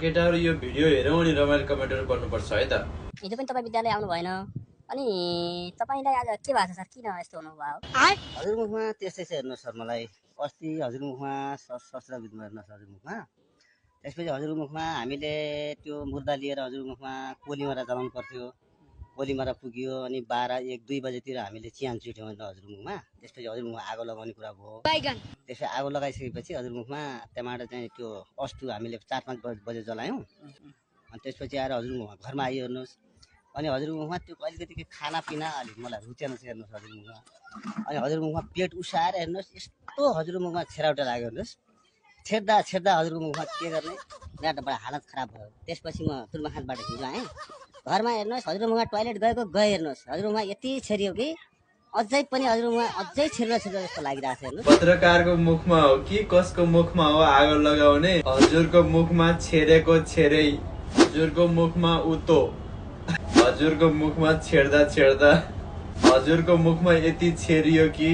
केटाहरु यो भिडियो हेरौँ अनि रमाइलो कमेन्टहरु गर्नुपर्छ है त। हिजो पनि तपाईँ विद्यालय आउनु भएन अनि तपाईलाई आज के भएको छ सर, किन यस्तो हुनुभयो? हजुरमुखमा त्यस्तै छ हेर्नुहोस् सर, मलाई अस्ति हजुरमुखमा शस्त्र बित्नु हेर्नुहोस् हजुरमुखमा। त्यसपछि हजुरमुखमा हामीले त्यो मुर्दा लिएर हजुरमुखमा कोलीमारा जलाउनु पर्थ्यो। कोलीमारा पुग्यो अनि 12-1-2 बजेतिर हामीले चिहान चुट्यौँ होइन हजुरमुखमा। त्यसपछि हजुरमुखमा आगो लगाउने कुरा भयो। त्यसपछि आगो लगाइसकेपछि हजुरमुखमा त्यहाँबाट चाहिँ त्यो अस्तु हामीले 4-5 बजे जलायौँ। अनि त्यसपछि आएर हजुरमुखमा घरमा आइयो हेर्नुहोस्। अनि हजुरमुखमा त्यो अलिकति खानापिना अलिक मलाई रुचेन छ हेर्नुहोस् हजुरमुखमा। अनि हजुरमुखमा पेट उसाएर हेर्नुहोस् यस्तो हजुरमुखमा छेराउटा लाग्यो हेर्नुहोस्। छेड्दा हजुरमुखमा के गर्ने डाँडाबाट हालत खराब भयो। त्यसपछि म तुर्माखानबाट हिजो आएँ घरमा हेर्नुहोस् हजुरमुखमा टोइलेट गए हेर्नुहोस् हजुरमुखमा यति छेरियो कि अझै पनि हजुरमुखमा अझै छेर्न जस्तो लागिरहेको छ हेर्नुहोस्। पत्रकारको मुखमा हो कि कसको मुखमा हो आगो लगाउने? हजुरको मुखमा छेरेको छेरै, हजुरको मुखमा उतो, हजुरको मुखमा छेड्दा हजुरको मुखमा यति छेरियो कि